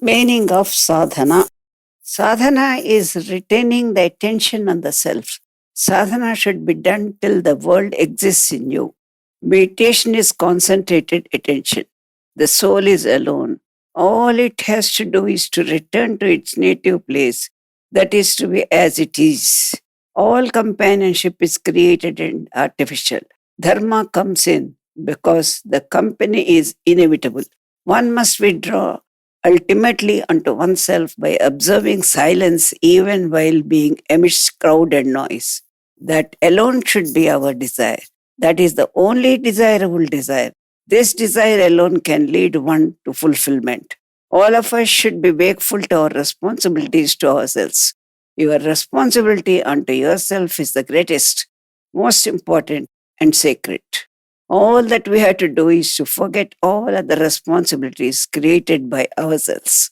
Meaning of sadhana. Sadhana is retaining the attention on the self. Sadhana should be done till the world exists in you. Meditation is concentrated attention. The soul is alone. All it has to do is to return to its native place, that is to be as it is. All companionship is created and artificial. Dharma comes in because the company is inevitable. One must withdraw ultimately unto oneself by observing silence even while being amidst crowd and noise. That alone should be our desire. That is the only desirable desire. This desire alone can lead one to fulfillment. All of us should be wakeful to our responsibilities to ourselves. Your responsibility unto yourself is the greatest, most important, and sacred. All that we have to do is to forget all other responsibilities created by ourselves.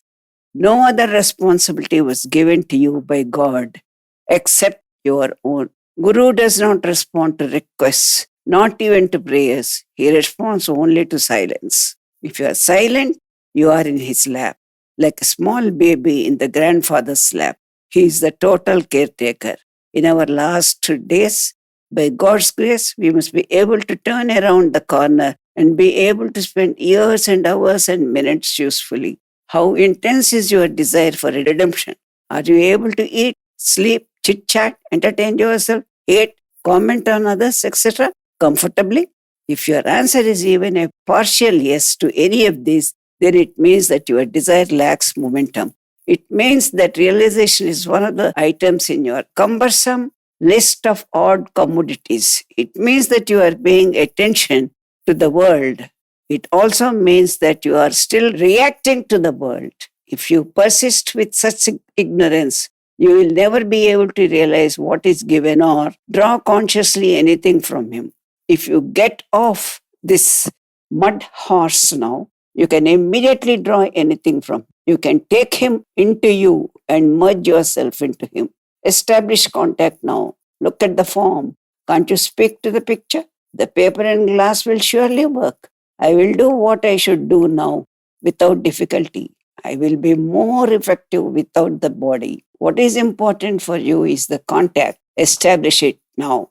No other responsibility was given to you by God except your own. Guru does not respond to requests, not even to prayers. He responds only to silence. If you are silent, you are in his lap, like a small baby in the grandfather's lap. He is the total caretaker. In our last days, by God's grace, we must be able to turn around the corner and be able to spend years and hours and minutes usefully. How intense is your desire for redemption? Are you able to eat, sleep, chit-chat, entertain yourself, eat, comment on others, etc. comfortably? If your answer is even a partial yes to any of these, then it means that your desire lacks momentum. It means that realization is one of the items in your cumbersome list of odd commodities. It means that you are paying attention to the world. It also means that you are still reacting to the world. If you persist with such ignorance, you will never be able to realize what is given or draw consciously anything from him. If you get off this mud horse now, you can immediately draw anything from him. You can take him into you and merge yourself into him. Establish contact now. Look at the form. Can't you speak to the picture? The paper and glass will surely work. I will do what I should do now without difficulty. I will be more effective without the body. What is important for you is the contact. Establish it now.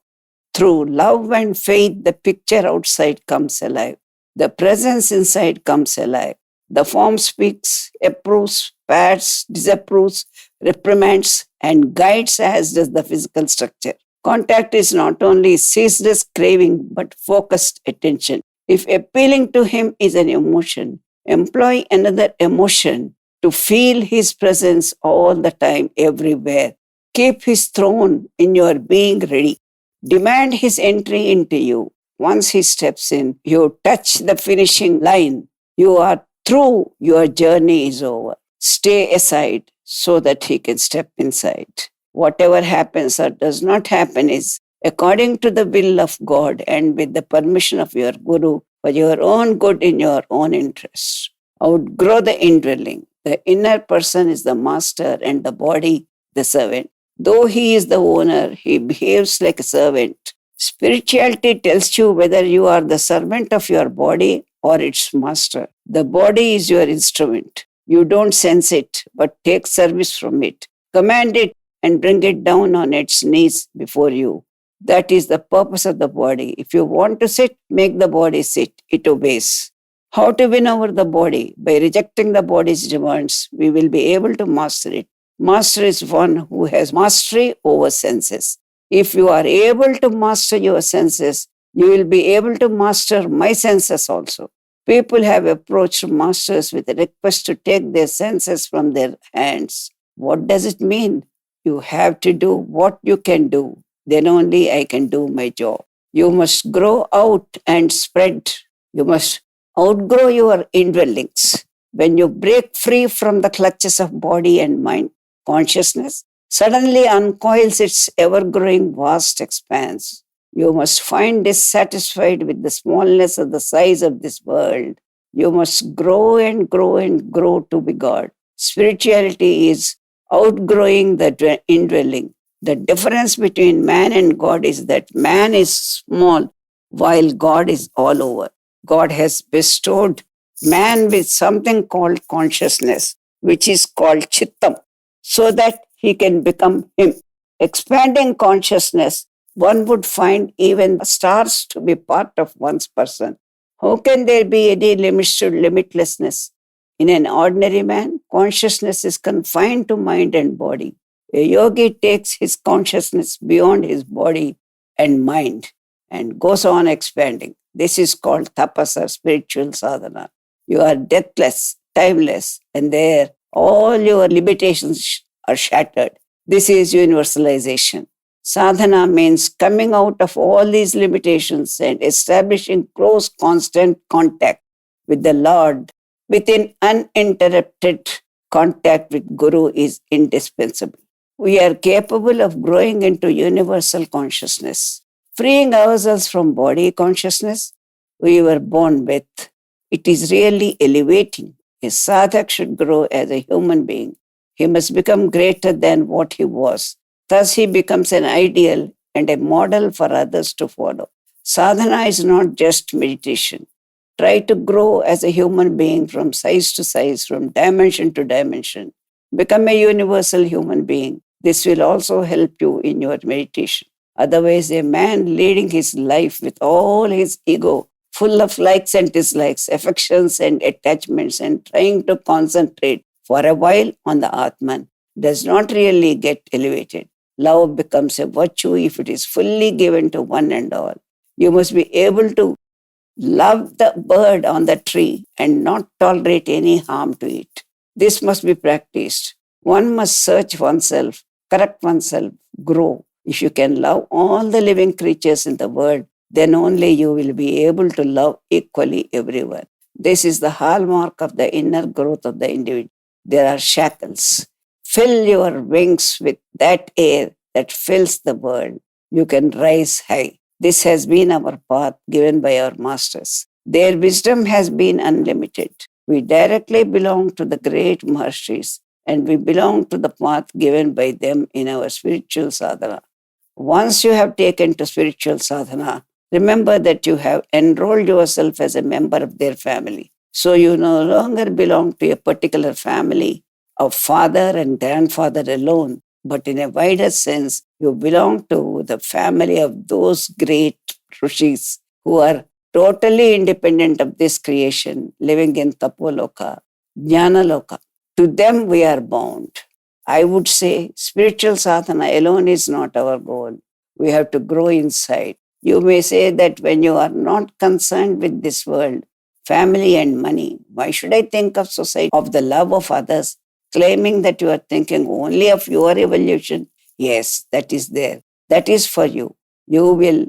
Through love and faith, the picture outside comes alive. The presence inside comes alive. The form speaks, approves, pats, disapproves, reprimands, and guides as does the physical structure. Contact is not only ceaseless craving but focused attention. If appealing to him is an emotion, employ another emotion to feel his presence all the time, everywhere. Keep his throne in your being ready. Demand his entry into you. Once he steps in, you touch the finishing line. You are through, your journey is over. Stay aside so that he can step inside. Whatever happens or does not happen is according to the will of God and with the permission of your Guru for your own good in your own interest. Outgrow the indwelling. The inner person is the master and the body the servant. Though he is the owner, he behaves like a servant. Spirituality tells you whether you are the servant of your body or its master. The body is your instrument. You don't sense it, but take service from it. Command it and bring it down on its knees before you. That is the purpose of the body. If you want to sit, make the body sit. It obeys. How to win over the body? By rejecting the body's demands, we will be able to master it. Master is one who has mastery over senses. If you are able to master your senses, you will be able to master my senses also. People have approached masters with a request to take their senses from their hands. What does it mean? You have to do what you can do. Then only I can do my job. You must grow out and spread. You must outgrow your indwellings. When you break free from the clutches of body and mind, consciousness suddenly uncoils its ever-growing vast expanse. You must find dissatisfied with the smallness of the size of this world. You must grow and grow and grow to be God. Spirituality is outgrowing the indwelling. The difference between man and God is that man is small while God is all over. God has bestowed man with something called consciousness. which is called Chittam, so that he can become him. Expanding consciousness, one would find even stars to be part of one's person. How can there be any limits to limitlessness? In an ordinary man, consciousness is confined to mind and body. A yogi takes his consciousness beyond his body and mind and goes on expanding. This is called tapas or spiritual sadhana. You are deathless, timeless, and there all your limitations are shattered. This is universalization. Sadhana means coming out of all these limitations and establishing close, constant contact with the Lord. Within uninterrupted contact with Guru is indispensable. We are capable of growing into universal consciousness, freeing ourselves from body consciousness we were born with. It is really elevating. A sadhak should grow as a human being. He must become greater than what he was. Thus, he becomes an ideal and a model for others to follow. Sadhana is not just meditation. Try to grow as a human being from size to size, from dimension to dimension. Become a universal human being. This will also help you in your meditation. Otherwise, a man leading his life with all his ego, full of likes and dislikes, affections and attachments, and trying to concentrate for a while on the Atman, does not really get elevated. Love becomes a virtue if it is fully given to one and all. You must be able to love the bird on the tree and not tolerate any harm to it. This must be practiced. One must search oneself, correct oneself, grow. If you can love all the living creatures in the world, then only you will be able to love equally everyone. This is the hallmark of the inner growth of the individual. There are shackles. Fill your wings with that air that fills the world. You can rise high. This has been our path given by our masters. Their wisdom has been unlimited. We directly belong to the great Maharshis, and we belong to the path given by them in our spiritual sadhana. Once you have taken to spiritual sadhana, remember that you have enrolled yourself as a member of their family. So you no longer belong to a particular family of father and grandfather alone, but in a wider sense, you belong to the family of those great rishis who are totally independent of this creation, living in Tapoloka, Jnanaloka. To them we are bound. I would say spiritual sadhana alone is not our goal. We have to grow inside. You may say that when you are not concerned with this world, family and money, why should I think of society, of the love of others, claiming that you are thinking only of your evolution? Yes, that is there. That is for you. You will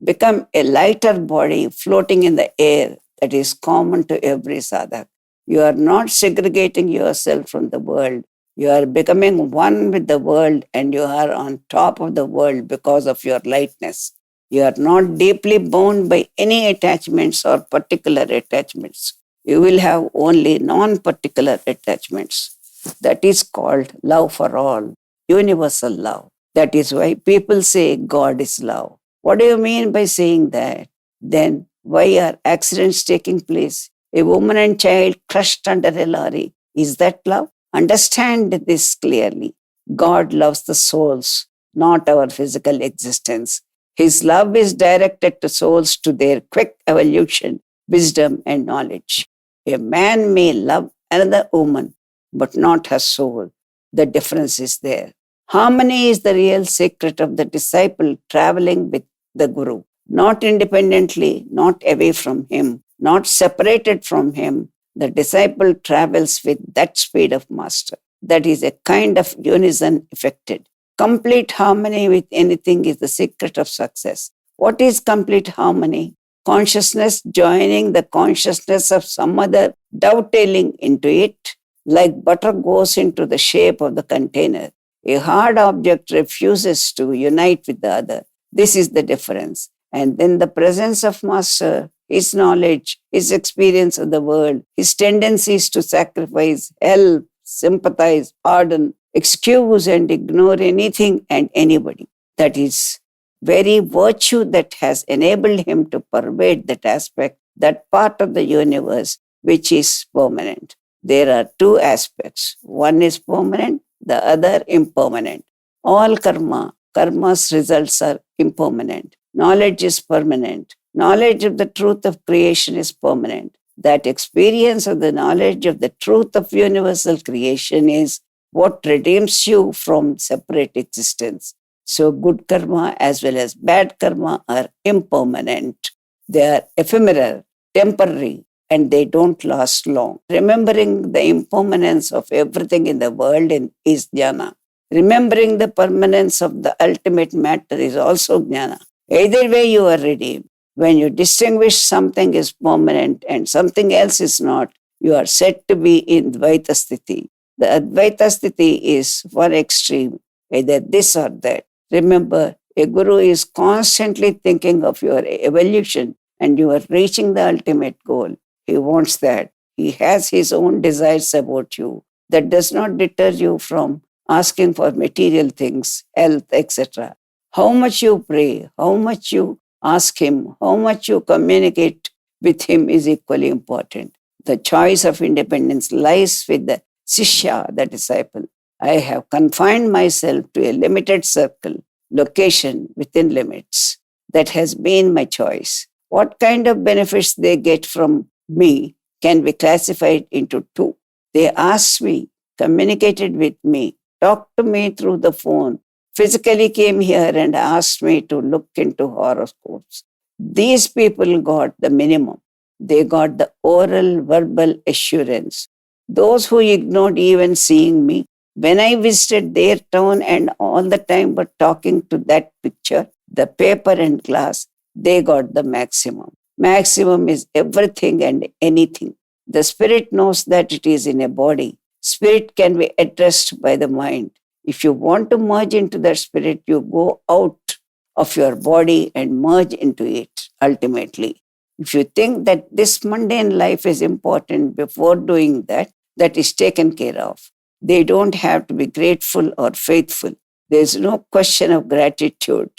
become a lighter body floating in the air that is common to every sadhak. You are not segregating yourself from the world. You are becoming one with the world, and you are on top of the world because of your lightness. You are not deeply bound by any attachments or particular attachments. You will have only non-particular attachments. That is called love for all, universal love. That is why people say God is love. What do you mean by saying that? Then why are accidents taking place? A woman and child crushed under a lorry. Is that love? Understand this clearly. God loves the souls, not our physical existence. His love is directed to souls to their quick evolution, wisdom, and knowledge. A man may love another woman, but not her soul. The difference is there. Harmony is the real secret of the disciple traveling with the Guru, not independently, not away from him, not separated from him. The disciple travels with that speed of master. That is a kind of unison effected. Complete harmony with anything is the secret of success. What is complete harmony? Consciousness joining the consciousness of some other, dovetailing into it, like butter goes into the shape of the container. A hard object refuses to unite with the other. This is the difference. And then the presence of Master, his knowledge, his experience of the world, his tendencies to sacrifice, help, sympathize, pardon, excuse and ignore anything and anybody. That is very virtue that has enabled him to pervade that aspect, that part of the universe which is permanent. There are two aspects. One is permanent, the other impermanent. All karma's results are impermanent. Knowledge is permanent. Knowledge of the truth of creation is permanent. That experience of the knowledge of the truth of universal creation is what redeems you from separate existence. So, good karma as well as bad karma are impermanent. They are ephemeral, temporary, and they don't last long. Remembering the impermanence of everything in the world is jnana. Remembering the permanence of the ultimate matter is also jnana. Either way, you are redeemed. When you distinguish something is permanent and something else is not, you are said to be in Dvaita Sthiti. The Advaita Sthiti is one extreme, either this or that. Remember, a guru is constantly thinking of your evolution and you are reaching the ultimate goal. He wants that. He has his own desires about you. That does not deter you from asking for material things, health, etc. How much you pray, how much you ask him, how much you communicate with him is equally important. The choice of independence lies with the Sishya, the disciple. I have confined myself to a limited circle, location within limits. That has been my choice. What kind of benefits they get from me can be classified into two. They asked me, communicated with me, talked to me through the phone, physically came here and asked me to look into horoscopes. These people got the minimum. They got the oral, verbal assurance. Those who ignored even seeing me, when I visited their town and all the time but talking to that picture, the paper and glass, they got the maximum. Maximum is everything and anything. The spirit knows that it is in a body. Spirit can be addressed by the mind. If you want to merge into that spirit, you go out of your body and merge into it ultimately. If you think that this mundane life is important before doing that, that is taken care of. They don't have to be grateful or faithful. There is no question of gratitude.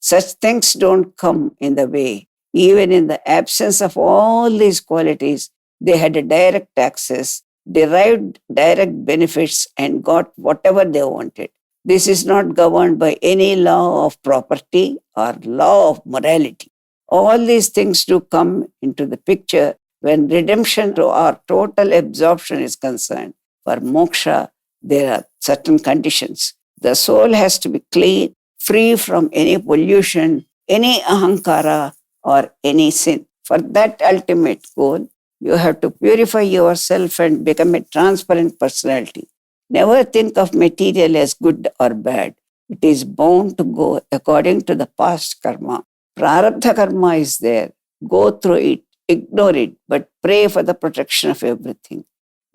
Such things don't come in the way. Even in the absence of all these qualities, they had a direct access, derived direct benefits, and got whatever they wanted. This is not governed by any law of property or law of morality. All these things do come into the picture when redemption or total absorption is concerned. For moksha, there are certain conditions. The soul has to be clean, free from any pollution, any ahankara, or any sin. For that ultimate goal, you have to purify yourself and become a transparent personality. Never think of material as good or bad. It is bound to go according to the past karma. Prarabdha karma is there. Go through it, ignore it, but pray for the protection of everything.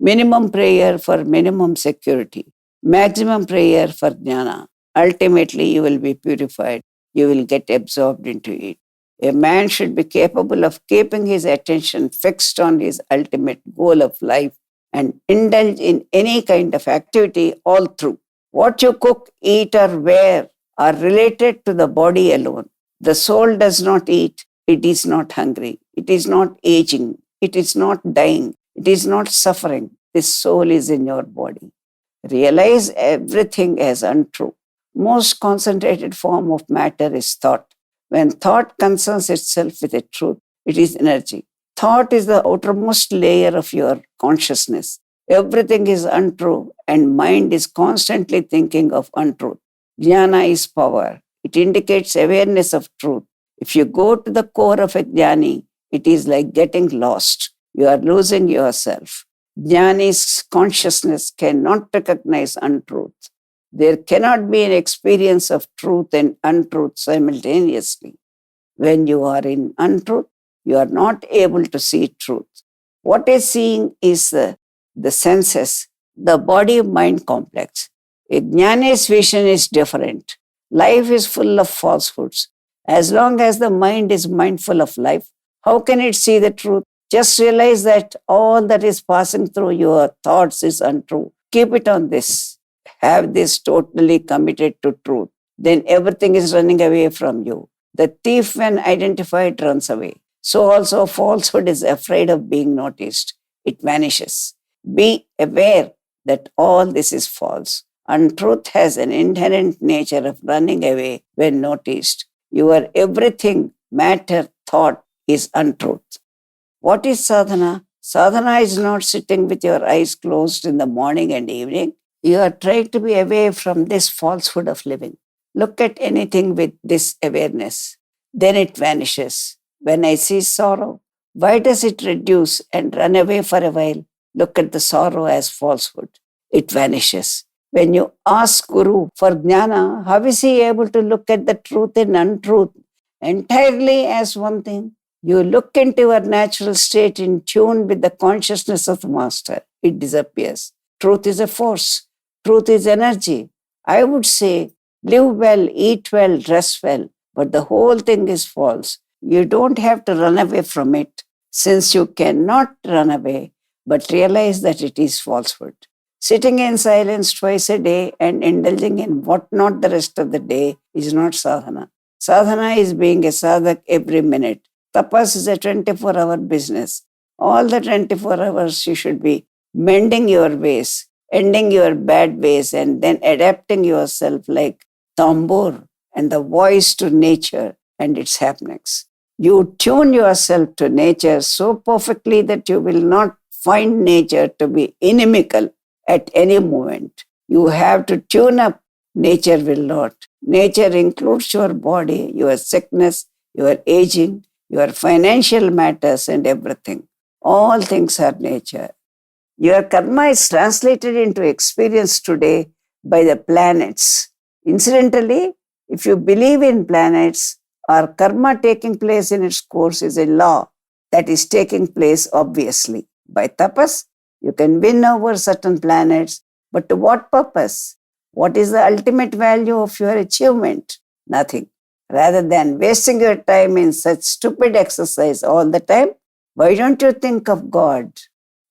Minimum prayer for minimum security. Maximum prayer for jnana. Ultimately, you will be purified. You will get absorbed into it. A man should be capable of keeping his attention fixed on his ultimate goal of life and indulge in any kind of activity all through. What you cook, eat, or wear are related to the body alone. The soul does not eat, it is not hungry, it is not aging, it is not dying, it is not suffering. This soul is in your body. Realize everything as untrue. Most concentrated form of matter is thought. When thought concerns itself with a truth, it is energy. Thought is the outermost layer of your consciousness. Everything is untrue and mind is constantly thinking of untruth. Jnana is power. It indicates awareness of truth. If you go to the core of a jnani, it is like getting lost. You are losing yourself. Jnani's consciousness cannot recognize untruth. There cannot be an experience of truth and untruth simultaneously. When you are in untruth, you are not able to see truth. What is seeing is the senses, the body-mind complex. A jnani's vision is different. Life is full of falsehoods. As long as the mind is mindful of life, how can it see the truth? Just realize that all that is passing through your thoughts is untrue. Keep it on this. Have this totally committed to truth. Then everything is running away from you. The thief, when identified, runs away. So also falsehood is afraid of being noticed. It vanishes. Be aware that all this is false. Untruth has an inherent nature of running away when noticed. Your everything, matter, thought is untruth. What is sadhana? Sadhana is not sitting with your eyes closed in the morning and evening. You are trying to be away from this falsehood of living. Look at anything with this awareness. Then it vanishes. When I see sorrow, why does it reduce and run away for a while? Look at the sorrow as falsehood. It vanishes. When you ask Guru for jnana, how is he able to look at the truth and untruth entirely as one thing? You look into your natural state in tune with the consciousness of the Master. It disappears. Truth is a force. Truth is energy. I would say, live well, eat well, dress well, but the whole thing is false. You don't have to run away from it, since you cannot run away, but realize that it is falsehood. Sitting in silence twice a day and indulging in what not the rest of the day is not sadhana. Sadhana is being a sadhak every minute. Tapas is a 24-hour business. All the 24 hours you should be mending your ways, ending your bad ways, and then adapting yourself like tambur and the voice to nature and its happenings. You tune yourself to nature so perfectly that you will not find nature to be inimical at any moment. You have to tune up. Nature will not. Nature includes your body, your sickness, your aging, your financial matters, and everything. All things are nature. Your karma is translated into experience today by the planets. Incidentally, if you believe in planets, or karma taking place in its course is a law that is taking place obviously. By tapas, you can win over certain planets, but to what purpose? What is the ultimate value of your achievement? Nothing. Rather than wasting your time in such stupid exercise all the time, why don't you think of God?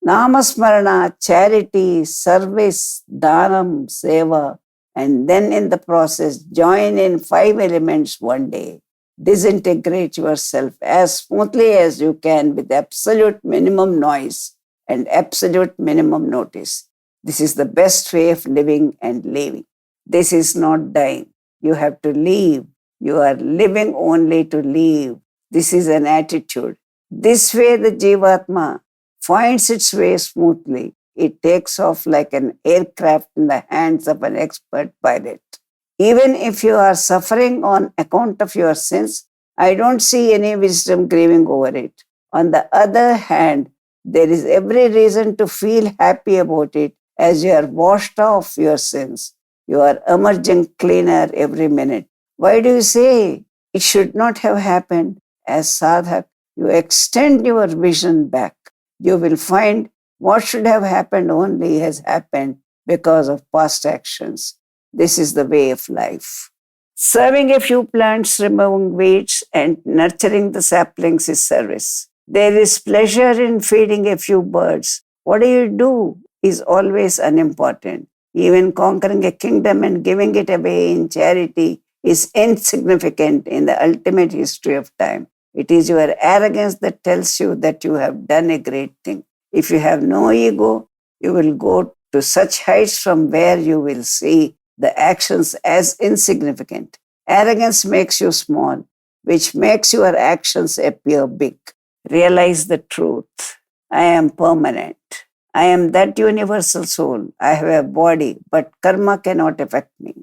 Namasmarana, charity, service, dhanam, seva, and then in the process, join in 5 elements one day. Disintegrate yourself as smoothly as you can with absolute minimum noise and absolute minimum notice. This is the best way of living and living. This is not dying. You have to live. You are living only to live. This is an attitude. This way the Jivatma finds its way smoothly. It takes off like an aircraft in the hands of an expert pilot. Even if you are suffering on account of your sins, I don't see any wisdom grieving over it. On the other hand, there is every reason to feel happy about it as you are washed off your sins. You are emerging cleaner every minute. Why do you say it should not have happened? As sadhak, you extend your vision back. You will find what should have happened only has happened because of past actions. This is the way of life. Serving a few plants, removing weeds, and nurturing the saplings is service. There is pleasure in feeding a few birds. What do is always unimportant. Even conquering a kingdom and giving it away in charity is insignificant in the ultimate history of time. It is your arrogance that tells you that you have done a great thing. If you have no ego, you will go to such heights from where you will see the actions as insignificant. Arrogance makes you small, which makes your actions appear big. Realize the truth. I am permanent. I am that universal soul. I have a body, but karma cannot affect me.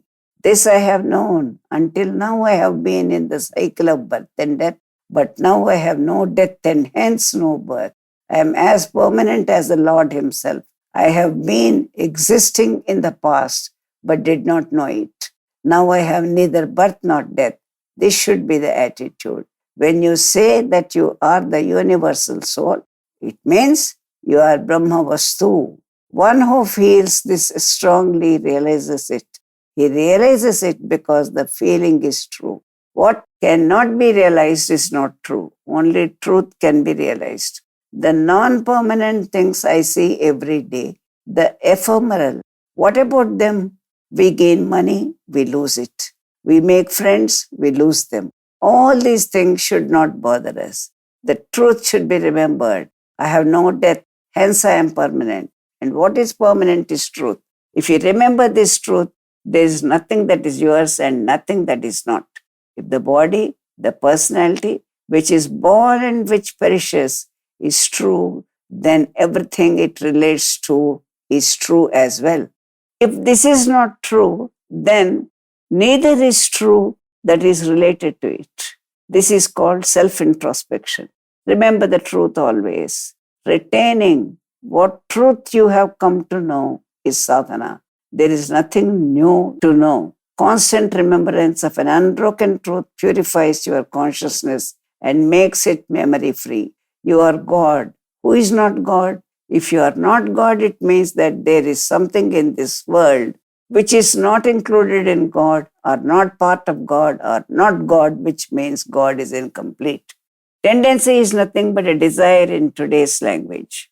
This I have known. Until now I have been in the cycle of birth and death, but now I have no death and hence no birth. I am as permanent as the Lord himself. I have been existing in the past, but did not know it. Now I have neither birth nor death. This should be the attitude. When you say that you are the universal soul, it means you are Brahma Vastu. One who feels this strongly realizes it. He realizes it because the feeling is true. What cannot be realized is not true. Only truth can be realized. The non-permanent things I see every day, the ephemeral, what about them? We gain money, we lose it. We make friends, we lose them. All these things should not bother us. The truth should be remembered. I have no death, hence I am permanent. And what is permanent is truth. If you remember this truth, there is nothing that is yours and nothing that is not. If the body, the personality, which is born and which perishes, is true, then everything it relates to is true as well. If this is not true, then neither is true that is related to it. This is called self-introspection. Remember the truth always. Retaining what truth you have come to know is sadhana. There is nothing new to know. Constant remembrance of an unbroken truth purifies your consciousness and makes it memory free. You are God. Who is not God? If you are not God, it means that there is something in this world which is not included in God, or not part of God, or not God, which means God is incomplete. Tendency is nothing but a desire in today's language.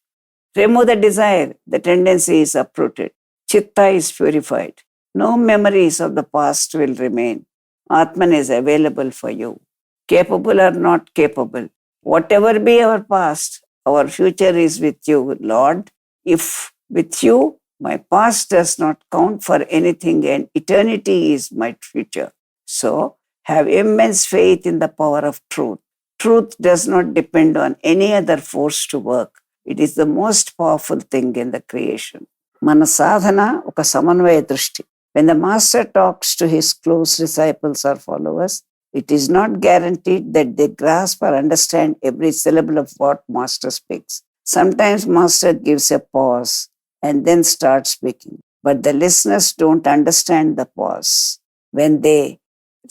Remove the desire, the tendency is uprooted. Chitta is purified. No memories of the past will remain. Atman is available for you. Capable or not capable, whatever be our past, our future is with you, Lord. If with you, my past does not count for anything and eternity is my future. So, have immense faith in the power of truth. Truth does not depend on any other force to work. It is the most powerful thing in the creation. Mana sadhana oka samanvaya drishti. When the master talks to his close disciples or followers, it is not guaranteed that they grasp or understand every syllable of what master speaks. Sometimes master gives a pause and then starts speaking. But the listeners don't understand the pause. When they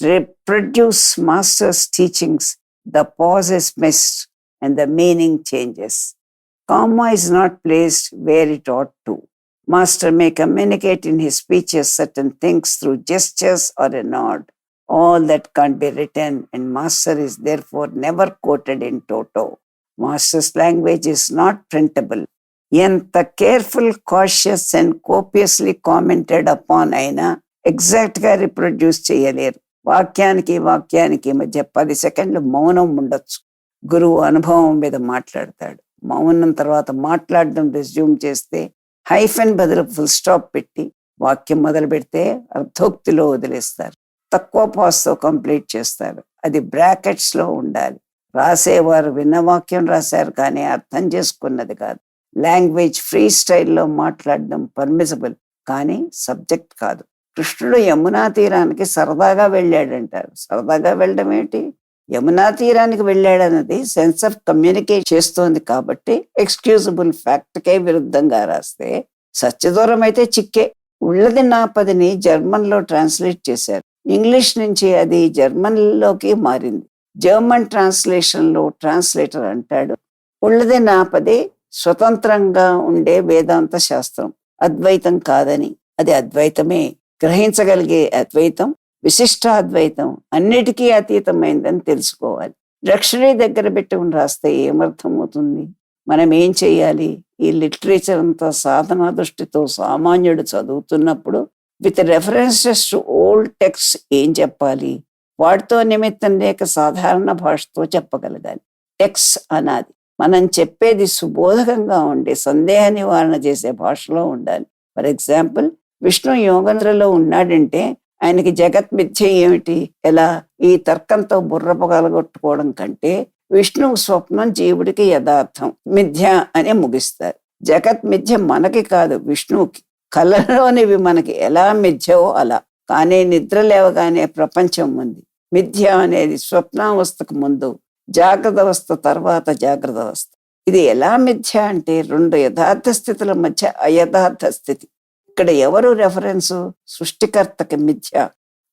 reproduce master's teachings, the pause is missed and the meaning changes. Comma is not placed where it ought to. Master may communicate in his speeches certain things through gestures or a nod. All that can't be written, and master is therefore never quoted in toto. Master's language is not printable. Yenta careful, cautious, and copiously commented upon aina exactగా reproduce చేయలేరు. వాక్యానికి మధ్య 10 సెకండ్లు మౌనం ఉండొచ్చు. గురువు అనుభవం మీద మాట్లాడతాడు. మౌనం తర్వాత మాట్లాడడం రెజ్యూమ్ చేస్తే హైఫెన్ బదులు ఫుల్ స్టాప్ పెట్టి వాక్యం మొదలు పెడితే అర్ధోక్తిలో వదిలేస్తారు. తక్కువ పాస్తో కంప్లీట్ చేస్తారు. అది బ్రాకెట్స్లో ఉండాలి. రాసేవారు విన్న వాక్యం రాశారు కానీ అర్థం చేసుకున్నది కాదు. లాంగ్వేజ్ ఫ్రీ స్టైల్లో మాట్లాడడం పర్మిసిబుల్ కానీ సబ్జెక్ట్ కాదు. కృష్ణుడు యమునా తీరానికి సరదాగా వెళ్ళాడంటారు. సరదాగా వెళ్ళడం ఏంటి? యమునా తీరానికి వెళ్ళాడన్నది సెన్స్ ఆఫ్ కమ్యూనికేట్ చేస్తోంది కాబట్టి ఎక్స్క్యూజబుల్ ఫ్యాక్ట్కే విరుద్ధంగా రాస్తే సత్యదూరం అయితే చిక్కే. ఉళ్ళది నాపదిని జర్మన్లో ట్రాన్స్లేట్ చేశారు. ఇంగ్లీష్ నుంచి అది జర్మన్లోకి మారింది. జర్మన్ ట్రాన్స్లేషన్లో ట్రాన్స్లేటర్ అంటాడు, ఉళ్ళది నాపది స్వతంత్రంగా ఉండే వేదాంత శాస్త్రం, అద్వైతం కాదని. అది అద్వైతమే, గ్రహించగలిగే అద్వైతం, విశిష్టాద్వైతం, అన్నిటికీ అతీతమైందని తెలుసుకోవాలి. డిక్షనరీ దగ్గర పెట్టుకుని రాస్తే ఏమర్థమవుతుంది? మనం ఏం చెయ్యాలి? ఈ లిటరేచర్ అంతా సాధనా దృష్టితో సామాన్యుడు చదువుతున్నప్పుడు with references to old text ఏం చెప్పాలి? వాటితో నిమిత్తం లేక సాధారణ భాషతో చెప్పగలగాలి. టెక్స్ట్ అనాది. మనం చెప్పేది సుబోధకంగా ఉండే సందేహ నివారణ చేసే భాషలో ఉండాలి. ఫర్ ఎగ్జాంపుల్, విష్ణు యోగంద్రలో ఉన్నాడంటే ఆయనకి జగత్ మిథ్య ఏమిటి? ఎలా? ఈ తర్కంతో బుర్ర పగలగొట్టుకోవడం కంటే విష్ణువు స్వప్నం, జీవుడికి యథార్థం, మిథ్య అని ముగిస్తారు. జగత్ మిథ్య మనకి కాదు, విష్ణువుకి. కళలోనివి మనకి ఎలా మిథ్యవో అలా. కానీ నిద్ర లేవగానే ప్రపంచం ఉంది. మిథ్య అనేది స్వప్నావస్థకు ముందు, జాగ్రత్త అవస్థ తర్వాత జాగ్రత్త అవస్థ. ఇది ఎలా మిథ్య అంటే 2 యథార్థ స్థితుల మధ్య అయథార్థ స్థితి. ఇక్కడ ఎవరు రెఫరెన్సు? సృష్టికర్తకి మిథ్య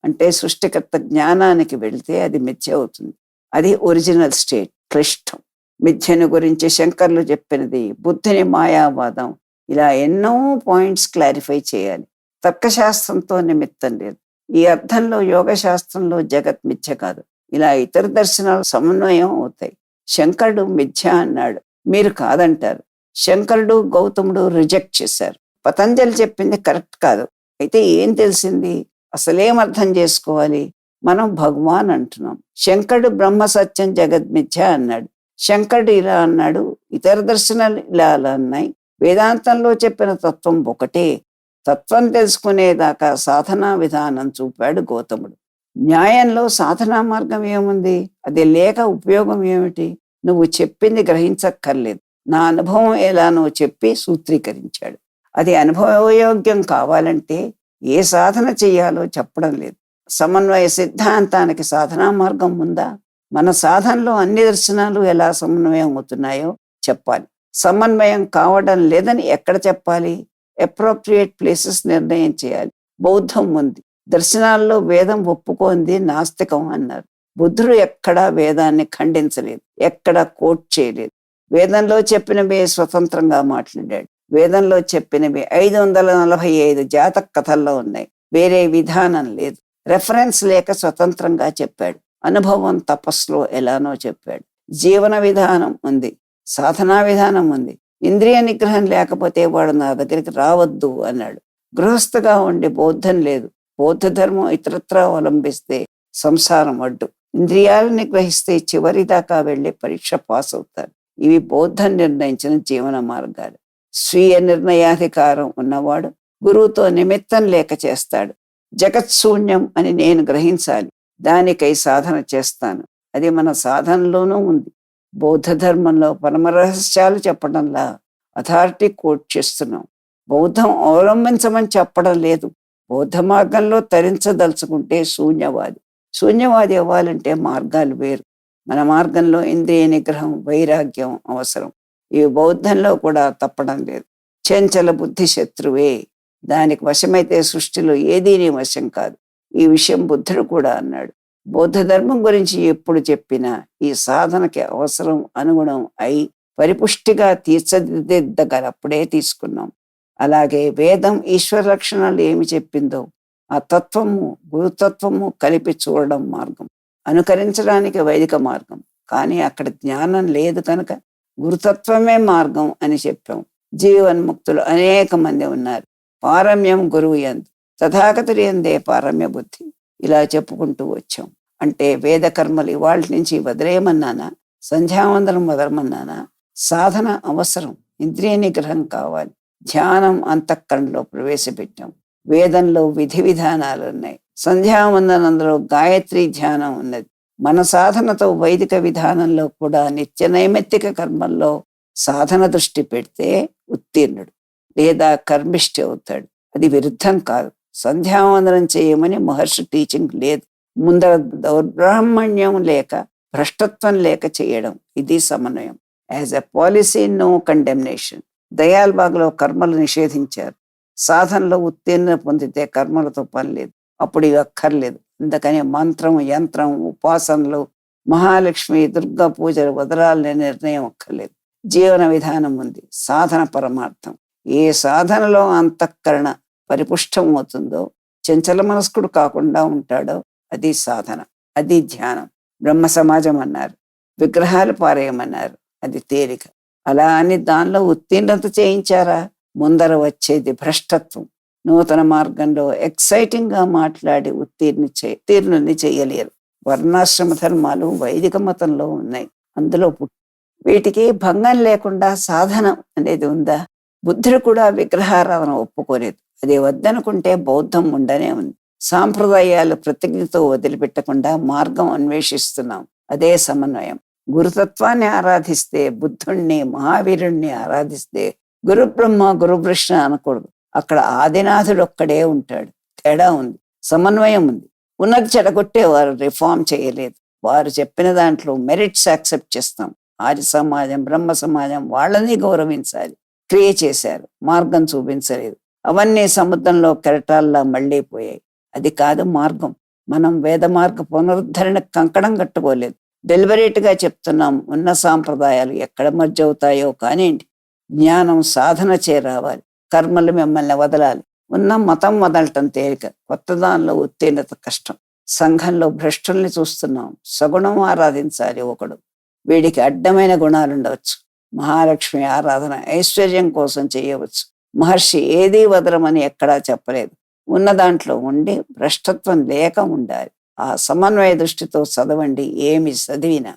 అంటే సృష్టికర్త జ్ఞానానికి వెళితే అది మిథ్య అవుతుంది. అది ఒరిజినల్ స్టేట్. క్లిష్టం. మిథ్యను గురించి శంకర్లు చెప్పినది బుద్ధిని మాయావాదం. ఇలా ఎన్నో పాయింట్స్ క్లారిఫై చేయాలి. తర్కశాస్త్రంతో నిమిత్తం లేదు. ఈ అర్థంలో యోగ శాస్త్రంలో జగత్ మిథ్య కాదు. ఇలా ఇతర దర్శనాలు సమన్వయం అవుతాయి. శంకరుడు మిథ్య అన్నాడు, మీరు కాదంటారు. శంకరుడు, గౌతముడు రిజెక్ట్ చేశారు. పతంజలి చెప్పింది కరెక్ట్ కాదు. అయితే ఏం తెలిసింది? అసలేం అర్థం చేసుకోవాలి? మనం భగవాన్ అంటున్నాం. శంకరుడు బ్రహ్మ సత్యం జగద్మిథ్య అన్నాడు. శంకరుడు ఇలా అన్నాడు, ఇతర దర్శనాలు ఇలా అలా అన్నాయి. వేదాంతంలో చెప్పిన తత్వం ఒకటే. తత్వం తెలుసుకునేదాకా సాధనా విధానం చూపాడు గౌతముడు. న్యాయంలో సాధనా మార్గం ఏముంది? అది లేక ఉపయోగం ఏమిటి? నువ్వు చెప్పింది గ్రహించక్కర్లేదు. నా అనుభవం ఎలానో చెప్పి సూత్రీకరించాడు. అది అనుభవయోగ్యం కావాలంటే ఏ సాధన చెయ్యాలో చెప్పడం లేదు. సమన్వయ సిద్ధాంతానికి సాధనా మార్గం ఉందా? మన సాధనలో అన్ని దర్శనాలు ఎలా సమన్వయం అవుతున్నాయో చెప్పాలి. సమన్వయం కావడం లేదని ఎక్కడ చెప్పాలి? అప్రోప్రియేట్ ప్లేసెస్ నిర్ణయం చేయాలి. బౌద్ధం ఉంది. దర్శనాల్లో వేదం ఒప్పుకోంది నాస్తికం అన్నారు. బుద్ధుడు ఎక్కడా వేదాన్ని ఖండించలేదు, ఎక్కడా కోట్ చేయలేదు. వేదంలో చెప్పినవే స్వతంత్రంగా మాట్లాడాడు. వేదంలో చెప్పినవి 545 జాతక కథల్లో ఉన్నాయి. వేరే విధానం లేదు. రెఫరెన్స్ లేక స్వతంత్రంగా చెప్పాడు. అనుభవం తపస్సులో ఎలానో చెప్పాడు. జీవన విధానం ఉంది, సాధనా విధానం ఉంది. ఇంద్రియ నిగ్రహం లేకపోతే వాడు నా దగ్గరికి రావద్దు అన్నాడు. గృహస్థగా ఉండి బౌద్ధం లేదు. బౌద్ధ ధర్మం ఇతరత్రా అవలంబిస్తే సంసారం అడ్డు. ఇంద్రియాలు నిగ్రహిస్తే చివరి దాకా వెళ్ళి పరీక్ష పాస్ అవుతారు. ఇవి బౌద్ధం నిర్ణయించిన జీవన మార్గాలు. స్వీయ నిర్ణయాధికారం ఉన్నవాడు గురువుతో నిమిత్తం లేక చేస్తాడు. జగత్శూన్యం అని నేను గ్రహించాలి, దానికై సాధన చేస్తాను. అది మన సాధనలోనూ ఉంది. బౌద్ధ ధర్మంలో పరమరహస్యాలు చెప్పడంలా అథారిటీ కోట్ చేస్తున్నాం. బౌద్ధం అవలంబించమని చెప్పడం లేదు. బౌద్ధ మార్గంలో తరించదలుచుకుంటే శూన్యవాది. శూన్యవాది అవ్వాలంటే మార్గాలు వేరు. మన మార్గంలో ఇంద్రియ నిగ్రహం, వైరాగ్యం అవసరం. ఇవి బౌద్ధంలో కూడా తప్పడం లేదు. చంచల బుద్ధి శత్రువే. దానికి వశమైతే సృష్టిలో ఏదీ నీ వశం కాదు. ఈ విషయం బుద్ధుడు కూడా అన్నాడు. బౌద్ధ ధర్మం గురించి ఎప్పుడు చెప్పినా ఈ సాధనకి అవసరం అనుగుణం అయి పరిపుష్టిగా తీర్చిదిద్దగలప్పుడే తీసుకున్నాం. అలాగే వేదం ఈశ్వర లక్షణాలు ఏమి చెప్పిందో ఆ తత్వము గురుతత్వము కలిపి చూడడం మార్గం, అనుకరించడానికి వైదిక మార్గం. కానీ అక్కడ జ్ఞానం లేదు కనుక గురుతత్వమే మార్గం అని చెప్పాం. జీవన్ముక్తులు అనేక మంది ఉన్నారు. పారమ్యం గురువు యందు, తథాగతుడి యందే పారమ్య బుద్ధి. ఇలా చెప్పుకుంటూ వచ్చాం. అంటే వేద కర్మలు ఇవాళ నుంచి వదిలేయమన్నానా? సంధ్యావందనం వదలమన్నానా? సాధన అవసరం. ఇంద్రియ నిగ్రహం కావాలి. ధ్యానం అంతఃకరణలో ప్రవేశపెట్టాం. వేదంలో విధి విధానాలు ఉన్నాయి. సంధ్యావందనంలో గాయత్రి ధ్యానం ఉన్నది. మన సాధనతో వైదిక విధానంలో కూడా నిత్య నైమిత్తిక కర్మల్లో సాధన దృష్టి పెడితే ఉత్తీర్ణుడు లేదా కర్మిష్టి అవుతాడు. అది విరుద్ధం కాదు. సంధ్యావందనం చేయమని మహర్షి టీచింగ్ లేదు. ముందర దౌర్బ్రాహ్మణ్యం లేక భ్రష్టత్వం లేక చేయడం, ఇది సమన్వయం. As a policy no condemnation. దయాల్బాగ్లో కర్మలు నిషేధించారు. సాధనలో ఉత్తీర్ణ పొందితే కర్మలతో పని లేదు, అప్పుడు ఇవి అక్కర్లేదు. అందుకని మంత్రం, యంత్రం, ఉపాసనలు, మహాలక్ష్మి, దుర్గా పూజలు వదలాలనే నిర్ణయం అక్కర్లేదు. జీవన విధానం ఉంది, సాధన పరమార్థం. ఏ సాధనలో అంతఃకరణ పరిపుష్టం అవుతుందో, చంచల మనస్కుడు కాకుండా ఉంటాడో అది సాధన, అది ధ్యానం. బ్రహ్మ సమాజం అన్నారు, విగ్రహాలు పారేయమన్నారు, అది తేలిక. అలా అని దానిలో ఉత్తీర్ణత చేయించారా? ముందర వచ్చేది భ్రష్టత్వం. నూతన మార్గంలో ఎక్సైటింగ్ గా మాట్లాడి ఉత్తీర్ణుల్ని చేయలేరు. వర్ణాశ్రమ ధర్మాలు వైదిక మతంలో ఉన్నాయి, అందులో వీటికి భంగం లేకుండా సాధన అనేది ఉందా? బుద్ధుడు కూడా విగ్రహారాధన ఒప్పుకోలేదు. అది వద్దనుకుంటే బౌద్ధం ఉండనే ఉంది. సాంప్రదాయాలు ప్రతిజ్ఞతో వదిలిపెట్టకుండా మార్గం అన్వేషిస్తున్నాం. అదే సమన్వయం. గురుతత్వాన్ని ఆరాధిస్తే, బుద్ధుణ్ణి, మహావీరుణ్ణి ఆరాధిస్తే గురు బ్రహ్మ గురు విష్ణు అనకూడదు. అక్కడ ఆదినాథుడు ఒక్కడే ఉంటాడు. తేడా ఉంది, సమన్వయం ఉంది. ఉన్నది చెడగొట్టేవారు రిఫార్మ్ చేయలేదు. వారు చెప్పిన దాంట్లో మెరిట్స్ యాక్సెప్ట్ చేస్తాం. ఆర్య సమాజం, బ్రహ్మ సమాజం వాళ్ళని గౌరవించాలి. క్రియ చేశారు, మార్గం చూపించలేదు. అవన్నీ సముద్రంలో కెరటాల్లా మళ్ళీ పోయాయి. అది కాదు మార్గం. మనం వేద మార్గ పునరుద్ధరణ కంకణం కట్టుకోలేదు. డెలిబరేట్ గా చెప్తున్నాం. ఉన్న సాంప్రదాయాలు ఎక్కడ మధ్య అవుతాయో కానివ్వండి, జ్ఞానం సాధన చేరావాలి. కర్మలు మిమ్మల్ని వదలాలి. ఉన్న మతం వదలటం తేలిక, కొత్త దానిలో ఉత్తీర్ణత కష్టం. సంఘంలో భ్రష్టుల్ని చూస్తున్నాం. సగుణం ఆరాధించాలి ఒకడు. వీడికి అడ్డమైన గుణాలు ఉండవచ్చు. మహాలక్ష్మి ఆరాధన ఐశ్వర్యం కోసం చేయవచ్చు. మహర్షి ఏదీ వదలమని ఎక్కడా చెప్పలేదు. ఉన్న దాంట్లో ఉండి భ్రష్టత్వం లేక ఉండాలి. ఆ సమన్వయ దృష్టితో చదవండి ఏమి చదివినా.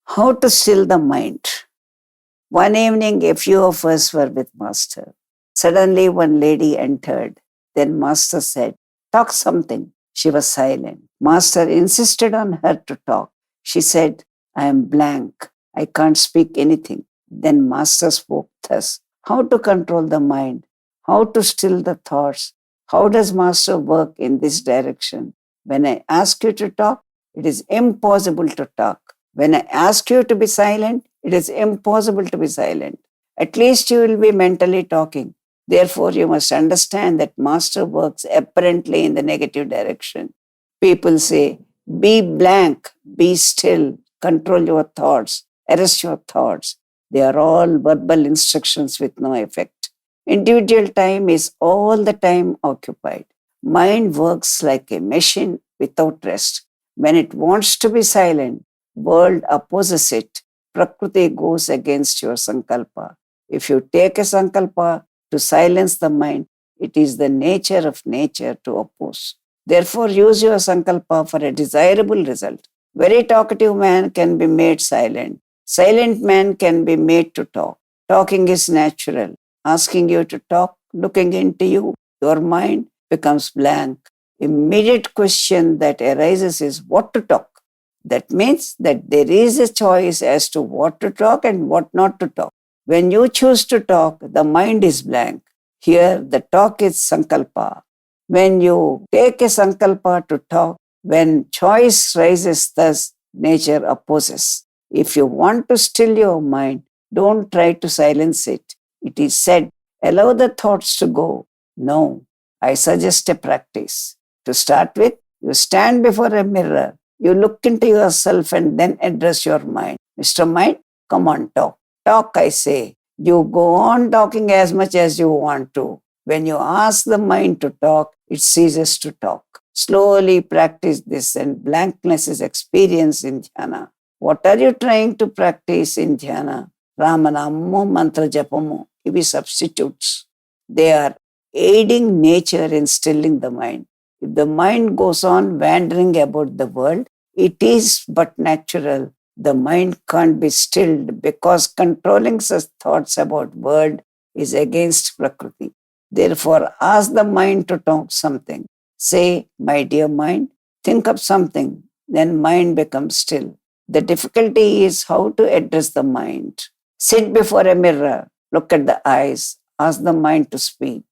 How to still the mind. One evening, a few of us were with Master. Suddenly, one lady entered. Then Master said, "Talk something." She was silent. Master insisted on her to talk. She said, "I am blank. I can't speak anything." Then Master spoke thus: how to control the mind, how to still the thoughts. How does Master work in this direction? When I ask you to talk, it is impossible to talk. When I ask you to be silent, it is impossible to be silent. At least you will be mentally talking. Therefore, you must understand that Master works apparently in the negative direction. People say, be blank, be still, control your thoughts, arrest your thoughts. They are all verbal instructions with no effect. Individual time is all the time occupied. Mind works like a machine without rest. When it wants to be silent, world opposes it. Prakriti goes against your sankalpa. If you take a sankalpa to silence the mind, it is the nature of nature to oppose. Therefore, use your sankalpa for a desirable result. Very talkative man can be made silent. Silent man can be made to talk. Talking is natural. Asking you to talk, looking into you, your mind becomes blank. Immediate question that arises is what to talk. That means that there is a choice as to what to talk and what not to talk. When you choose to talk, the mind is blank. Here, the talk is sankalpa. When you take a sankalpa to talk, when choice rises thus, nature opposes. If you want to still your mind, don't try to silence it. It is said, allow the thoughts to go. No, I suggest a practice. To start with, you stand before a mirror. You look into yourself and then address your mind. Mr. Mind, come on, talk. Talk, I say. You go on talking as much as you want to. When you ask the mind to talk, it ceases to talk. Slowly practice this and blankness is experienced in dhyana. What are you trying to practice in dhyana? Ramanamo, mantra japamu. Ivi substitutes. They are aiding nature in stilling the mind. If the mind goes on wandering about the world, it is but natural. The mind can't be stilled because controlling such thoughts about world is against Prakriti. Therefore, ask the mind to talk something. Say, my dear mind, think of something. Then mind becomes still. The difficulty is how to address the mind. Sit before a mirror, look at the eyes, ask the mind to speak.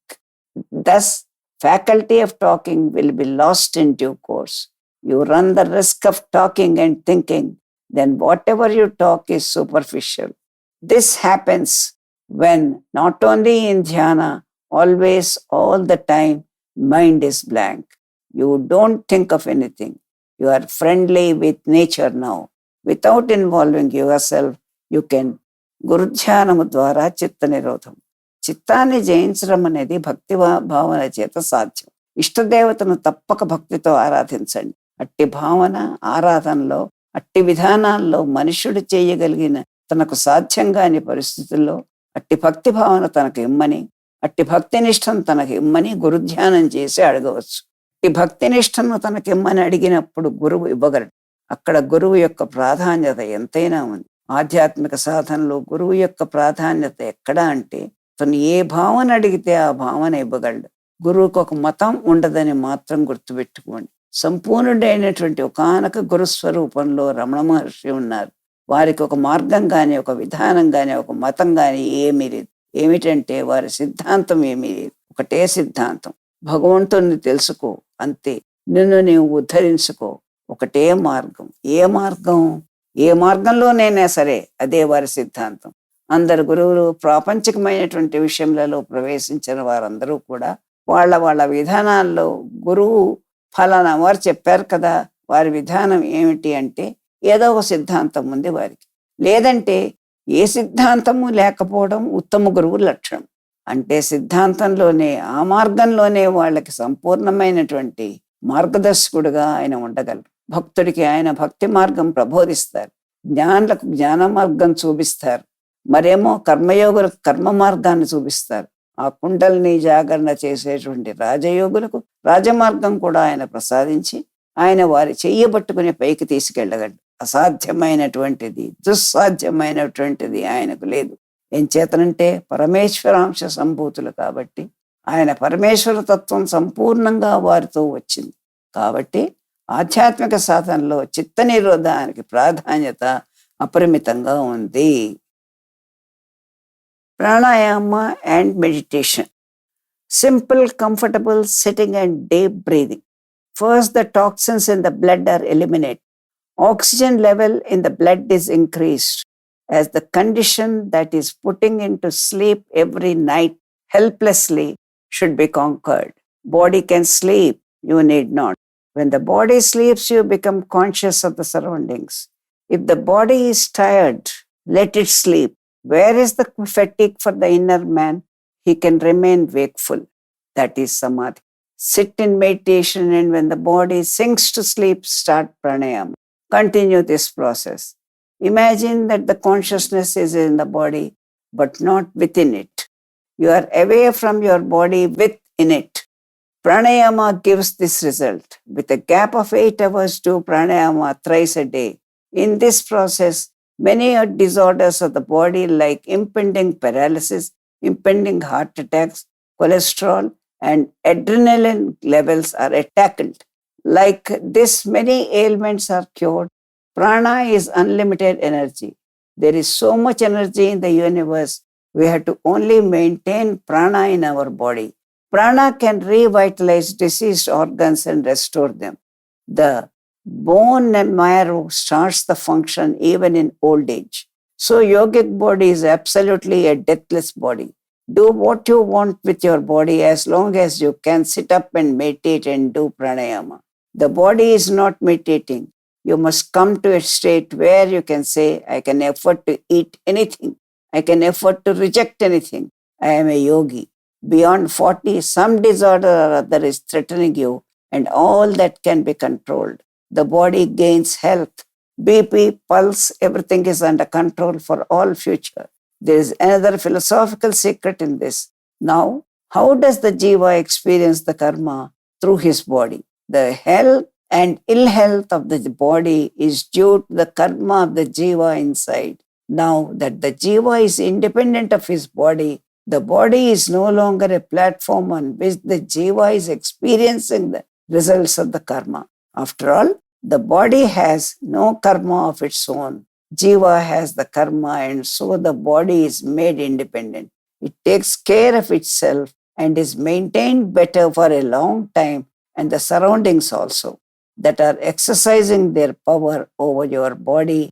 Thus, faculty of talking will be lost in due course. You run the risk of talking and thinking, then whatever you talk is superficial. This happens when not only in dhyana, always, all the time, mind is blank. You don't think of anything. You are friendly with nature now. Without involving yourself, you can గురుధ్యానము ద్వారా చిత్త నిరోధం. చిత్తాన్ని జయించడం అనేది భక్తి భావన చేత సాధ్యం. ఇష్టదేవతను తప్పక భక్తితో ఆరాధించండి. అట్టి భావన ఆరాధనలో, అట్టి విధానాల్లో మనుష్యుడు చేయగలిగిన తనకు సాధ్యం కాని పరిస్థితుల్లో అట్టి భక్తి భావన తనకు ఇమ్మని, అట్టి భక్తినిష్టను తనకు ఇమ్మని గురుధ్యానం చేసి అడగవచ్చు. ఈ భక్తినిష్టను తనకి ఇమ్మని అడిగినప్పుడు గురువు ఇవ్వగలడు. అక్కడ గురువు యొక్క ప్రాధాన్యత ఎంతైనా ఉంది. ఆధ్యాత్మిక సాధనలో గురువు యొక్క ప్రాధాన్యత ఎక్కడ అంటే, తను ఏ భావన అడిగితే ఆ భావన ఇవ్వగలడు. గురువుకు ఒక మతం ఉండదని మాత్రం గుర్తుపెట్టుకోండి. సంపూర్ణుడైనటువంటి ఒకానొక గురుస్వరూపంలో రమణ మహర్షి ఉన్నారు. వారికి ఒక మార్గం కానీ, ఒక విధానం కానీ, ఒక మతం కానీ ఏమీ లేదు. ఏమిటంటే వారి సిద్ధాంతం ఏమీ లేదు. ఒకటే సిద్ధాంతం, భగవంతుణ్ణి తెలుసుకో, అంతే. నిన్ను నీవు ఉద్ధరించుకో, ఒకటే మార్గం. ఏ మార్గం? ఏ మార్గంలోనైనా సరే అదే వారి సిద్ధాంతం. అందరు గురువులు ప్రాపంచికమైనటువంటి విషయములలో ప్రవేశించిన వారందరూ కూడా వాళ్ళ వాళ్ళ విధానాల్లో గురువు ఫలానా వారు చెప్పారు కదా, వారి విధానం ఏమిటి అంటే ఏదో ఒక సిద్ధాంతం ఉంది వారికి. లేదంటే ఏ సిద్ధాంతము లేకపోవడం ఉత్తమ గురువు లక్షణం. అంటే సిద్ధాంతంలోనే, ఆ మార్గంలోనే వాళ్ళకి సంపూర్ణమైనటువంటి మార్గదర్శకుడుగా ఆయన ఉండగలరు. భక్తుడికి ఆయన భక్తి మార్గం ప్రబోధిస్తారు, జ్ఞానులకు జ్ఞాన మార్గం చూపిస్తారు, మరేమో కర్మయోగులకు కర్మ మార్గాన్ని చూపిస్తారు. ఆ కుండల్ని జాగరణ చేసేటువంటి రాజయోగులకు రాజమార్గం కూడా ఆయన ప్రసాదించి ఆయన వారి చెయ్యబట్టుకుని పైకి తీసుకెళ్ళగలడు. అసాధ్యమైనటువంటిది, దుస్సాధ్యమైనటువంటిది ఆయనకు లేదు. ఏం చేతనంటే పరమేశ్వరాంశ సంభూతులు కాబట్టి ఆయన పరమేశ్వర తత్వం సంపూర్ణంగా వారితో వచ్చింది. కాబట్టి ఆధ్యాత్మిక సాధనలో చిత్త నిరోధానికి ప్రాధాన్యత అపరిమితంగా ఉంది. Pranayama and meditation. Simple, comfortable sitting and deep breathing. First, the toxins in the blood are eliminated. Oxygen level in the blood is increased as the condition that is putting into sleep every night helplessly should be conquered. Body can sleep, you need not. When the body sleeps, you become conscious of the surroundings. If the body is tired, let it sleep. Where is the fatigue for the inner man? He can remain wakeful. That is samadhi. Sit in meditation, and when the body sinks to sleep, start pranayama. Continue this process. Imagine that the consciousness is in the body, but not within it. You are away from your body within it. Pranayama gives this result. With a gap of 8 hours, do pranayama thrice a day. In this process, many disorders of the body like impending paralysis, impending heart attacks, cholesterol, and adrenaline levels are tackled. Like this, many ailments are cured. Prana is unlimited energy. There is so much energy in the universe. We have to only maintain prana in our body. Prana can revitalize diseased organs and restore them. The bone and marrow starts the function even in old age. So yogic body is absolutely a deathless body. Do what you want with your body as long as you can sit up and meditate and do pranayama. The body is not meditating. You must come to a state where you can say, I can afford to eat anything. I can afford to reject anything. I am a yogi. Beyond 40, some disorder or other is threatening you, and all that can be controlled. The body gains health. BP, pulse, everything is under control for all future. There is another philosophical secret in this. Now, how does the jiva experience the karma? Through his body. The health and ill health of the body is due to the karma of the jiva inside. Now that the jiva is independent of his body, the body is no longer a platform on which the jiva is experiencing the results of the karma. After all, the body has no karma of its own. Jiva has the karma, and so the body is made independent. It takes care of itself and is maintained better for a long time, and the surroundings also that are exercising their power over your body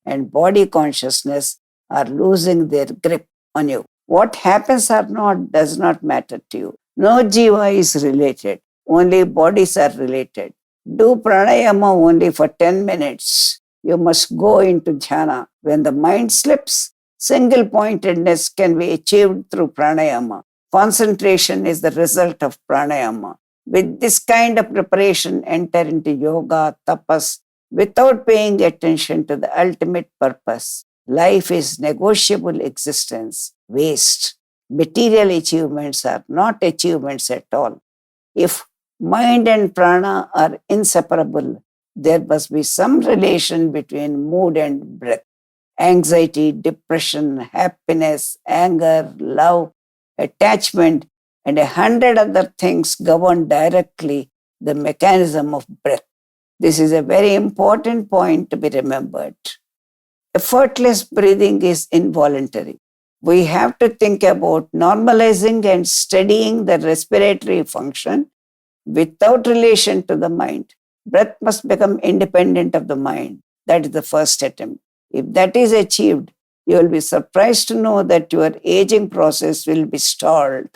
and body consciousness are losing their grip on you. What happens or not does not matter to you. No jiva is related. Only bodies are related. Do pranayama only for 10 minutes. You must go into dhyana. When the mind slips, single pointedness can be achieved through pranayama. Concentration is the result of pranayama. With this kind of preparation, enter into yoga, tapas, without paying attention to the ultimate purpose. Life is negotiable existence, waste. Material achievements are not achievements at all. If mind and prana are inseparable, there must be some relation between mood and breath. Anxiety, depression, happiness, anger, love, attachment, and 100 other things govern directly the mechanism of breath. This is a very important point to be remembered. Effortless breathing is involuntary. We have to think about normalizing and steadying the respiratory function without relation to the mind. Breath must become independent of the mind. That is the first attempt. If that is achieved, you will be surprised to know that your aging process will be stalled.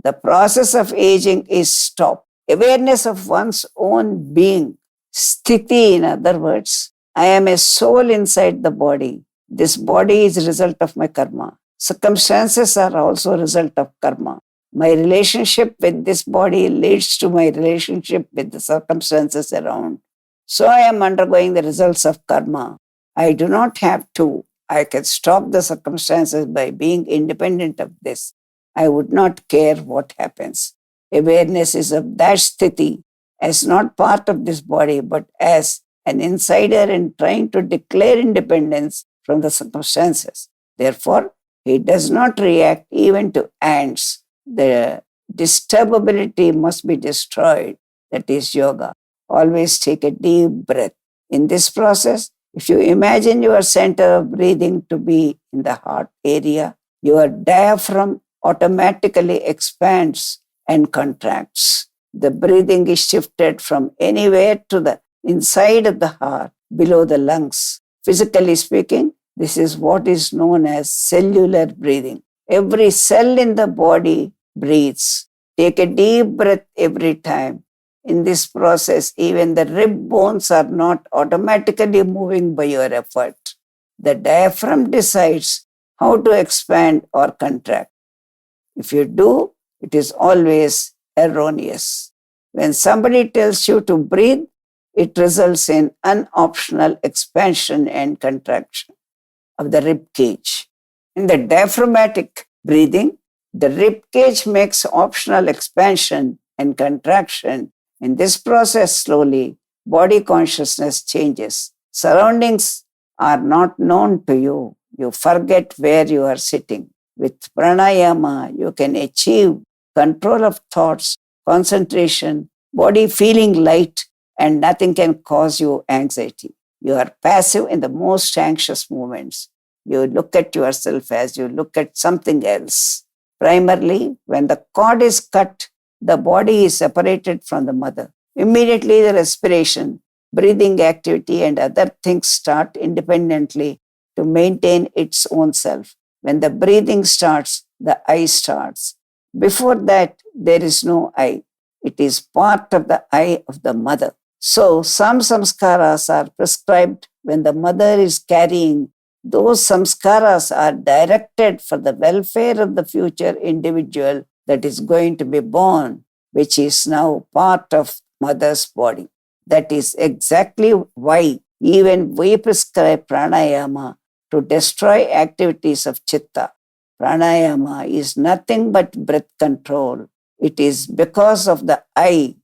The process of aging is stopped. Awareness of one's own being, sthiti in other words. I am a soul inside the body. This body is a result of my karma. Circumstances are also a result of karma. My relationship with this body leads to my relationship with the circumstances around. So I am undergoing the results of karma. I do not have to. I can stop the circumstances by being independent of this. I would not care what happens. Awareness is of that sthiti as not part of this body, but as an insider in trying to declare independence from the circumstances. Therefore, He does not react even to ants. The disturbability must be destroyed. That is yoga. Always take a deep breath. In this process, if you imagine your center of breathing to be in the heart area, your diaphragm automatically expands and contracts. The breathing is shifted from anywhere to the inside of the heart, below the lungs. Physically speaking, this is what is known as cellular breathing. Every cell in the body breathes. Take a deep breath every time. In this process, even the rib bones are not automatically moving by your effort. The diaphragm decides how to expand or contract. If you do, it is always erroneous. When somebody tells you to breathe, it results in unoptional expansion and contraction of the rib cage. In the diaphragmatic breathing, the rib cage makes optional expansion and contraction. In this process, slowly, body consciousness changes. Surroundings are not known to you. You forget where you are sitting. With pranayama, you can achieve control of thoughts, concentration, body feeling light, and nothing can cause you anxiety. You are passive in the most anxious moments. You look at yourself as you look at something else. Primarily, when the cord is cut, the body is separated from the mother. Immediately, the respiration, breathing activity, and other things start independently to maintain its own self. When the breathing starts, the I starts. Before that, there is no I. It is part of the I of the mother. So, some samskaras are prescribed when the mother is carrying. Those samskaras are directed for the welfare of the future individual that is going to be born, which is now part of mother's body. That is exactly why even we prescribe pranayama to destroy activities of chitta. Pranayama is nothing but breath control. It is because of the I.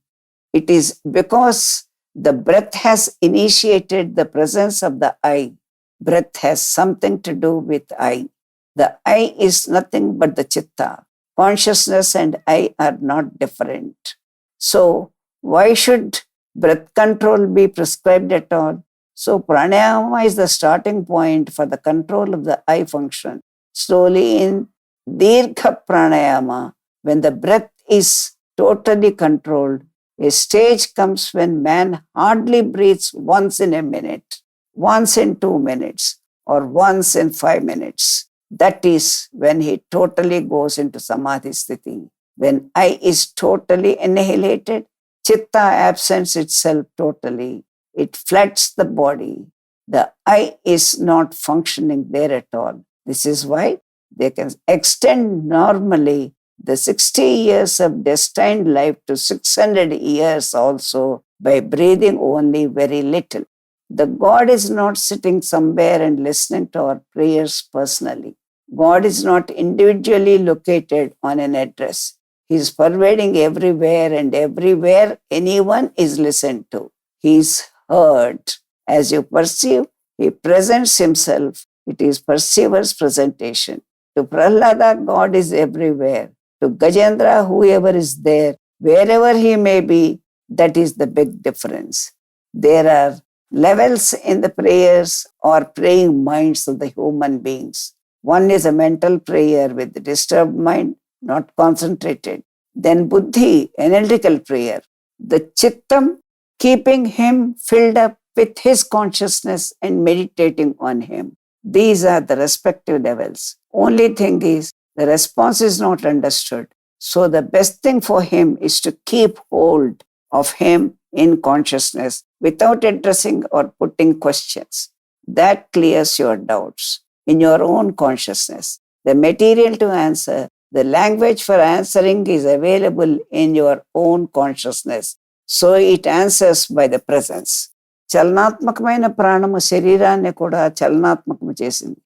It is because the breath has initiated the presence of the I. Breath has something to do with I. The I is nothing but the chitta. Consciousness and I are not different. So, why should breath control be prescribed at all? So, pranayama is the starting point for the control of the I function. Slowly in dirgha pranayama, when the breath is totally controlled, a stage comes when man hardly breathes once in a minute, once in 2 minutes, or once in 5 minutes. That is when he totally goes into samadhi sthiti. When I is totally annihilated, chitta absents itself totally. It floods the body. The I is not functioning there at all. This is why they can extend normally the 60 years of destined life to 600 years also by breathing only very little. The God is not sitting somewhere and listening to our prayers personally. God is not individually located on an address. He is pervading everywhere, and everywhere anyone is listened to. He is heard. As you perceive, he presents himself. It is perceiver's presentation. To Prahlada, God is everywhere. To Gajendra, whoever is there, wherever he may be, that is the big difference. There are levels in the prayers or praying minds of the human beings. One is a mental prayer with disturbed mind, not concentrated. Then buddhi, analytical prayer. The chittam, keeping him filled up with his consciousness and meditating on him. These are the respective levels. Only thing is, the response is not understood. So the best thing for him is to keep hold of him in consciousness without addressing or putting questions. That clears your doubts in your own consciousness. The material to answer, the language for answering is available in your own consciousness. So it answers by the presence. చలనాత్మకమైన ప్రాణము శరీరాన్ని కూడా చలనాత్మకము చేసింది.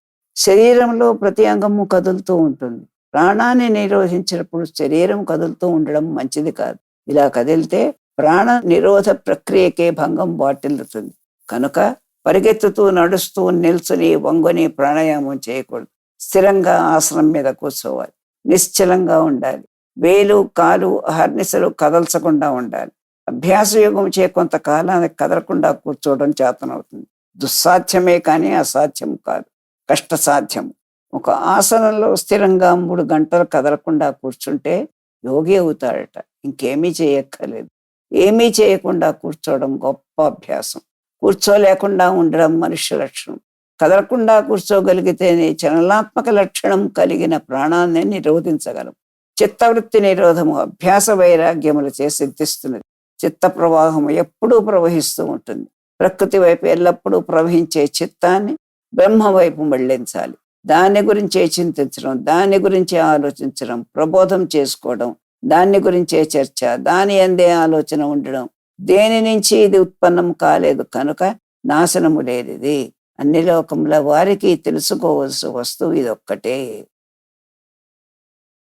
శరీరంలో ప్రతి అంగము కదులుతూ ఉంటుంది. ప్రాణాన్ని నిరోధించినప్పుడు శరీరం కదులుతూ ఉండడం మంచిది కాదు. ఇలా కదిలితే ప్రాణ నిరోధ ప్రక్రియకే భంగం వాటిల్లుతుంది. కనుక పరిగెత్తుతూ, నడుస్తూ, నిల్చుని, వంగుని ప్రాణాయామం చేయకూడదు. స్థిరంగా ఆసనం మీద కూర్చోవాలి. నిశ్చలంగా ఉండాలి. వేలు కాలు అహర్నిశలు కదల్చకుండా ఉండాలి. అభ్యాస యోగం చే కొంతకాలానికి కదలకుండా కూర్చోవడం చేతనవుతుంది. దుస్సాధ్యమే కానీ అసాధ్యం కాదు, కష్టసాధ్యం. ఒక ఆసనంలో స్థిరంగా 3 గంటలు కదలకుండా కూర్చుంటే యోగి అవుతాడట. ఇంకేమీ చేయక్కర్లేదు. ఏమీ చేయకుండా కూర్చోవడం గొప్ప అభ్యాసం. కూర్చోలేకుండా ఉండడం మనుష్య లక్షణం. కదలకుండా కూర్చోగలిగితేనే చలనాత్మక లక్షణం కలిగిన ప్రాణాన్ని నిరోధించగలం. చిత్తవృత్తి నిరోధము అభ్యాస వైరాగ్యములచే సిద్ధిస్తున్నది. చిత్త ప్రవాహం ఎప్పుడూ ప్రవహిస్తూ ఉంటుంది. ప్రకృతి వైపు ఎల్లప్పుడూ ప్రవహించే చిత్తాన్ని బ్రహ్మ వైపు మళ్లించాలి. దాని గురించే చింతించడం, దాని గురించే ఆలోచించడం, ప్రబోధం చేసుకోవడం, దాని గురించే చర్చ, దాని అందే ఆలోచన ఉండడం. దేని నుంచి ఇది ఉత్పన్నం కాలేదు కనుక నాశనము లేనిది. అన్ని లోకముల వారికి తెలుసుకోవలసిన వస్తువు ఇదొక్కటే.